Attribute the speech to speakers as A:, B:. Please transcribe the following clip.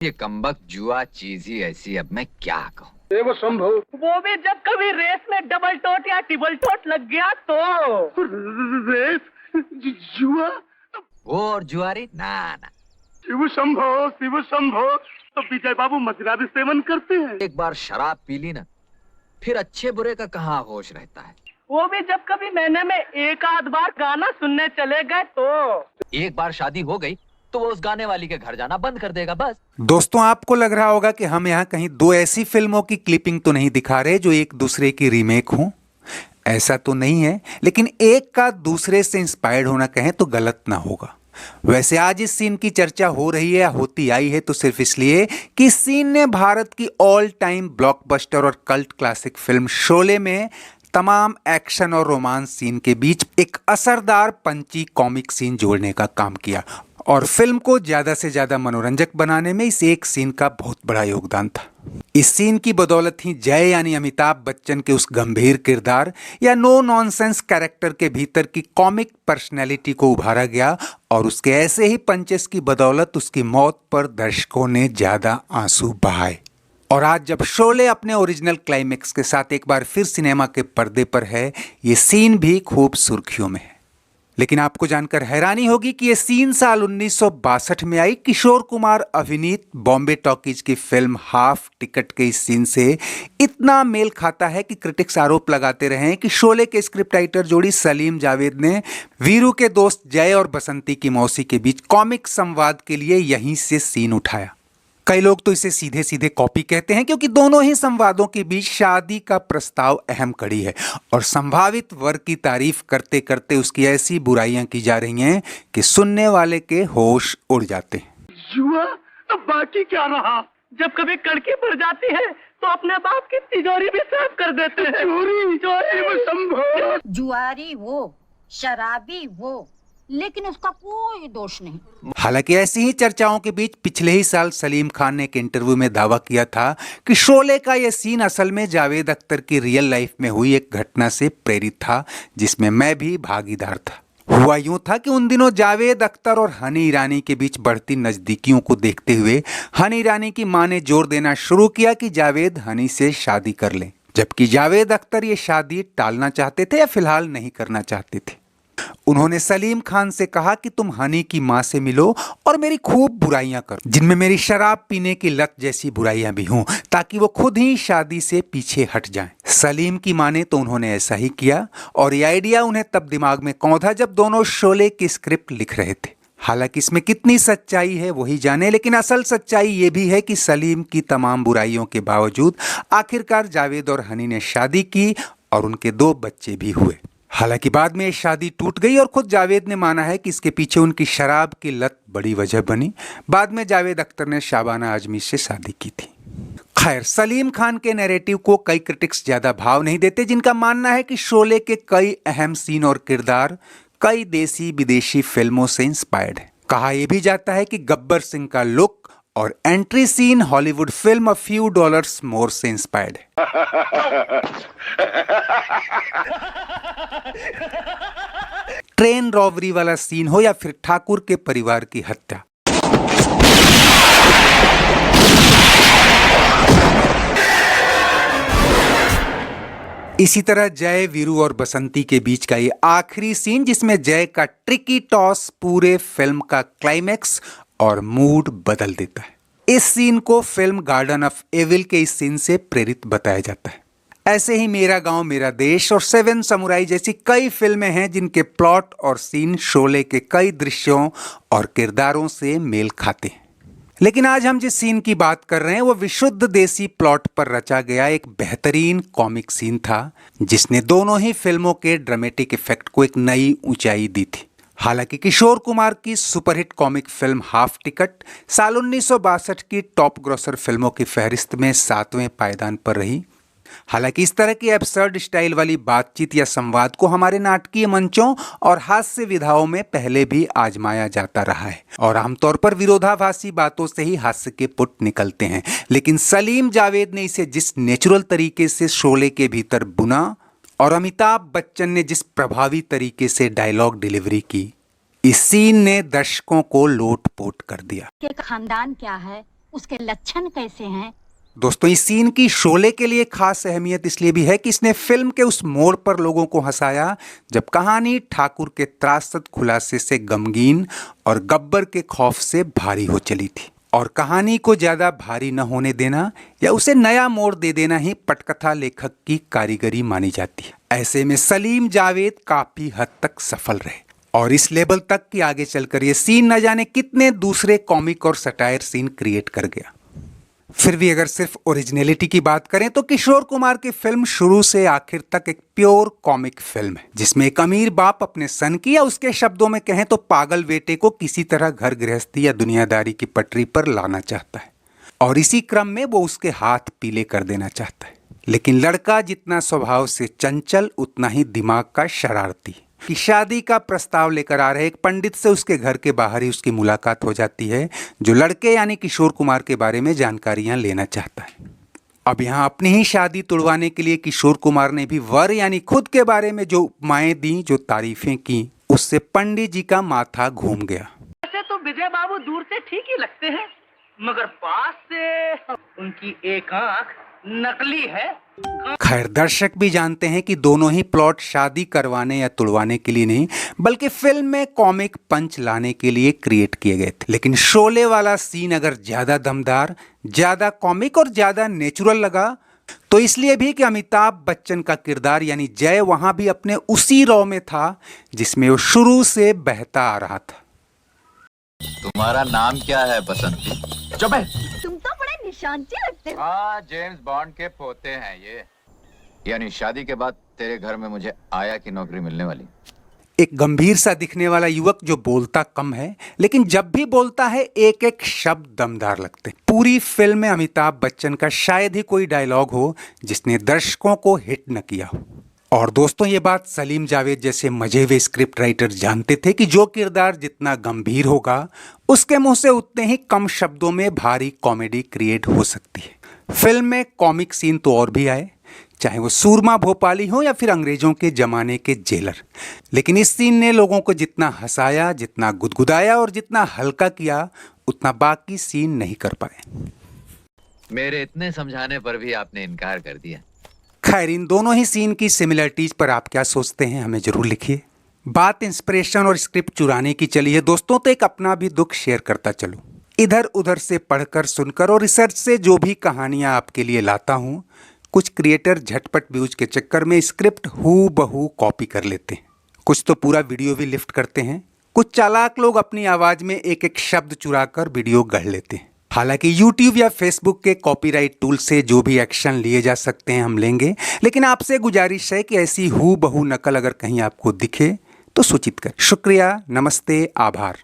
A: ये कमबख्त जुआ चीज ही ऐसी, अब मैं क्या कहूँ।
B: वो संभव,
C: वो भी जब कभी रेस में डबल टोट या टिबल टोट लग गया तो।
B: रेस, जुआ,
A: वो और जुआरी ना ना।
B: शिव शंभो। तो विजय बाबू मदिरा भी सेवन करते हैं।
A: एक बार शराब पी ली ना, फिर अच्छे बुरे का कहाँ होश रहता है।
C: वो भी जब कभी महीने में एक आध बार गाना सुनने चले गए तो।
A: एक बार शादी हो गई तो वो उस गाने वाली के घर जाना बंद कर देगा बस।
D: दोस्तों, आपको लग रहा होगा कि हम यहाँ कहीं दो ऐसी फिल्मों की क्लिपिंग तो नहीं दिखा रहे जो एक दूसरे की रीमेक हो। ऐसा तो नहीं है, लेकिन एक का दूसरे से इंस्पायर्ड होना कहें तो गलत ना होगा। वैसे आज इस सीन की चर्चा हो रही है या होती आई है तो सिर्फ इसलिए कि इस सीन ने भारत की ऑल टाइम ब्लॉकबस्टर और कल्ट क्लासिक फिल्म शोले में तमाम एक्शन और रोमांस सीन के बीच एक असरदार पंची कॉमिक सीन जोड़ने का काम किया और फिल्म को ज्यादा से ज्यादा मनोरंजक बनाने में इस एक सीन का बहुत बड़ा योगदान था। इस सीन की बदौलत ही जय यानी अमिताभ बच्चन के उस गंभीर किरदार या नो नॉनसेंस कैरेक्टर के भीतर की कॉमिक पर्सनैलिटी को उभारा गया और उसके ऐसे ही पंचेस की बदौलत उसकी मौत पर दर्शकों ने ज्यादा आंसू बहाए। और आज जब शोले अपने ओरिजिनल क्लाइमेक्स के साथ एक बार फिर सिनेमा के पर्दे पर है, ये सीन भी खूब सुर्खियों में है। लेकिन आपको जानकर हैरानी होगी कि यह सीन साल 1962 में आई किशोर कुमार अभिनीत बॉम्बे टॉकीज की फिल्म हाफ टिकट के इस सीन से इतना मेल खाता है कि क्रिटिक्स आरोप लगाते रहे हैं कि शोले के स्क्रिप्ट राइटर जोड़ी सलीम जावेद ने वीरू के दोस्त जय और बसंती की मौसी के बीच कॉमिक संवाद के लिए यहीं से सीन उठाया। कई लोग तो इसे सीधे सीधे कॉपी कहते हैं क्योंकि दोनों ही संवादों के बीच शादी का प्रस्ताव अहम कड़ी है और संभावित वर की तारीफ करते करते उसकी ऐसी बुराइयां की जा रही हैं कि सुनने वाले के होश उड़ जाते हैं।
B: जुआ, अब बाकी क्या रहा?
C: जब कभी कड़की पड़ जाती है तो अपने बाप की तिजोरी भी साफ कर देते हैं।
B: चोरी,
C: चोरी।
B: शिव शंभो।
E: जुआरी वो, शराबी वो, लेकिन उसका कोई दोष नहीं।
D: हालांकि ऐसी ही चर्चाओं के बीच पिछले ही साल सलीम खान ने एक इंटरव्यू में दावा किया था कि शोले का यह सीन असल में जावेद अख्तर की रियल लाइफ में हुई एक घटना से प्रेरित था जिसमें मैं भी भागीदार था। हुआ यूं था कि उन दिनों जावेद अख्तर और हनी ईरानी के बीच बढ़ती नजदीकियों को देखते हुए हनी ईरानी की मां ने जोर देना शुरू किया कि जावेद हनी से शादी कर लें, जबकि जावेद अख्तर ये शादी टालना चाहते थे या फिलहाल नहीं करना चाहते थे। उन्होंने सलीम खान से कहा कि तुम हनी की मां से मिलो और मेरी खूब बुराइयां करो, जिनमें मेरी शराब पीने की लत जैसी बुराइयां भी हों, ताकि वो खुद ही शादी से पीछे हट जाएं। सलीम की माने तो उन्होंने ऐसा ही किया और ये आइडिया उन्हें तब दिमाग में कौंधा जब दोनों शोले की स्क्रिप्ट लिख रहे थे। हालांकि इसमें कितनी सच्चाई है वही जाने, लेकिन असल सच्चाई ये भी है कि सलीम की तमाम बुराइयों के बावजूद आखिरकार जावेद और हनी ने शादी की और उनके 2 बच्चे भी हुए। हालांकि बाद में ये शादी टूट गई और खुद जावेद ने माना है कि इसके पीछे उनकी शराब की लत बड़ी वजह बनी। बाद में जावेद अख्तर ने शाबाना आजमी से शादी की थी। खैर, सलीम खान के नैरेटिव को कई क्रिटिक्स ज्यादा भाव नहीं देते, जिनका मानना है कि शोले के कई अहम सीन और किरदार कई देसी विदेशी फिल्मों से इंस्पायर्ड है। कहा यह भी जाता है कि गब्बर सिंह का लुक और entry scene Hollywood film a few dollars more से इंस्पायर्ड है। ट्रेन रॉबरी वाला सीन हो या फिर ठाकुर के परिवार की हत्या, इसी तरह जय, वीरू और बसंती के बीच का ये आखिरी सीन जिसमें जय का ट्रिकी टॉस पूरे फिल्म का क्लाइमेक्स और मूड बदल देता है। इस सीन को फिल्म गार्डन ऑफ एविल के इस सीन से प्रेरित बताया जाता है। ऐसे ही मेरा गांव मेरा देश और 7 समुराई जैसी कई फिल्में हैं जिनके प्लॉट और सीन शोले के कई दृश्यों और किरदारों से मेल खाते हैं। लेकिन आज हम जिस सीन की बात कर रहे हैं वो विशुद्ध देसी प्लॉट पर रचा गया एक बेहतरीन कॉमिक सीन था जिसने दोनों ही फिल्मों के ड्रामेटिक इफेक्ट को एक नई ऊंचाई दी थी। हालांकि किशोर कुमार की superhit comic film half ticket साल 1962 की टॉप ग्रॉसर फिल्मों की फहरिस्त में 7वें पायदान पर रही। हालांकि इस तरह की एब्सर्ड स्टाइल वाली बातचीत या संवाद को हमारे नाटकीय मंचों और हास्य विधाओं में पहले भी आजमाया जाता रहा है और आमतौर पर विरोधाभासी बातों से ही हास्य के पुट निकलते हैं, लेकिन सलीम जावेद ने इसे जिस नेचुरल तरीके से शोले के भीतर बुना और अमिताभ बच्चन ने जिस प्रभावी तरीके से डायलॉग डिलीवरी की, इस सीन ने दर्शकों को लोट पोट कर दिया।
E: खानदान क्या है, उसके लक्षण कैसे हैं?
D: दोस्तों, इस सीन की शोले के लिए खास अहमियत इसलिए भी है कि इसने फिल्म के उस मोड़ पर लोगों को हंसाया जब कहानी ठाकुर के त्रासद खुलासे से गमगीन और गब्बर के खौफ से भारी हो चली थी। और कहानी को ज्यादा भारी न होने देना या उसे नया मोड़ दे देना ही पटकथा लेखक की कारीगरी मानी जाती है। ऐसे में सलीम जावेद काफी हद तक सफल रहे और इस लेवल तक कि आगे चलकर ये सीन न जाने कितने दूसरे कॉमिक और सटायर सीन क्रिएट कर गया। फिर भी अगर सिर्फ ओरिजिनलिटी की बात करें तो किशोर कुमार की फिल्म शुरू से आखिर तक एक प्योर कॉमिक फिल्म है, जिसमें एक अमीर बाप अपने सन की या उसके शब्दों में कहें तो पागल बेटे को किसी तरह घर गृहस्थी या दुनियादारी की पटरी पर लाना चाहता है और इसी क्रम में वो उसके हाथ पीले कर देना चाहता है। लेकिन लड़का जितना स्वभाव से चंचल उतना ही दिमाग का शरारती कि शादी का प्रस्ताव लेकर आ रहे एक पंडित से उसके घर के बाहर ही उसकी मुलाकात हो जाती है, जो लड़के यानी किशोर कुमार के बारे में जानकारियां लेना चाहता है। अब यहाँ अपनी ही शादी तुड़वाने के लिए किशोर कुमार ने भी वर यानी खुद के बारे में जो उपमाएं दी, जो तारीफें की, उससे पंडित जी का माथा घूम गया।
C: वैसे तो विजय बाबू दूर से ठीक ही लगते हैं, मगर पास से उनकी एक आंख नकली है।
D: खैर, दर्शक भी जानते हैं कि दोनों ही प्लॉट शादी करवाने या तुड़वाने के लिए नहीं बल्कि फिल्म में कॉमिक पंच लाने के लिए क्रिएट किए गए थे। लेकिन शोले वाला सीन अगर ज्यादा दमदार, ज्यादा कॉमिक और ज्यादा नेचुरल लगा तो इसलिए भी कि अमिताभ बच्चन का किरदार यानी जय वहां भी अपने उसी रॉ में था जिसमें वो शुरू से बहता आ रहा था।
A: तुम्हारा नाम क्या है बसंती? चुप है।
E: तुम तो बड़े निशानची लगते हो।
A: हाँ, जेम्स बॉन्ड के पोते हैं ये। यानी शादी के बाद तेरे घर में मुझे आया की नौकरी मिलने वाली।
D: एक गंभीर सा दिखने वाला युवक जो बोलता कम है लेकिन जब भी बोलता है एक एक शब्द दमदार लगते। पूरी फिल्म में अमिताभ बच्चन का शायद ही कोई डायलॉग हो जिसने दर्शकों को हिट न किया हो। और दोस्तों, ये बात सलीम जावेद जैसे मजे हुए स्क्रिप्ट राइटर जानते थे कि जो किरदार जितना गंभीर होगा उसके मुंह से उतने ही कम शब्दों में भारी कॉमेडी क्रिएट हो सकती है। फिल्म में कॉमिक सीन तो और भी आए, चाहे वो सूरमा भोपाली हो या फिर अंग्रेजों के जमाने के जेलर, लेकिन इस सीन ने लोगों को जितना हंसाया, जितना गुदगुदाया और जितना हल्का किया उतना बाकी सीन नहीं कर पाए।
A: मेरे इतने समझाने पर भी आपने इनकार कर दिया।
D: खैर, इन दोनों ही सीन की सिमिलरिटीज पर आप क्या सोचते हैं हमें जरूर लिखिए। बात इंस्पिरेशन और स्क्रिप्ट चुराने की चली है दोस्तों, तो एक अपना भी दुख शेयर करता चलूं। इधर उधर से पढ़कर, सुनकर और रिसर्च से जो भी कहानियां आपके लिए लाता हूं, कुछ क्रिएटर झटपट व्यूज के चक्कर में स्क्रिप्ट हूबहू कॉपी कर लेते हैं। कुछ तो पूरा वीडियो भी लिफ्ट करते हैं। कुछ चालाक लोग अपनी आवाज में एक एक शब्द चुराकर वीडियो गढ़ लेते हैं। हालांकि YouTube या Facebook के कॉपीराइट टूल से जो भी एक्शन लिए जा सकते हैं हम लेंगे, लेकिन आपसे गुजारिश है कि ऐसी हूबहू नकल अगर कहीं आपको दिखे तो सूचित करें। शुक्रिया, नमस्ते, आभार।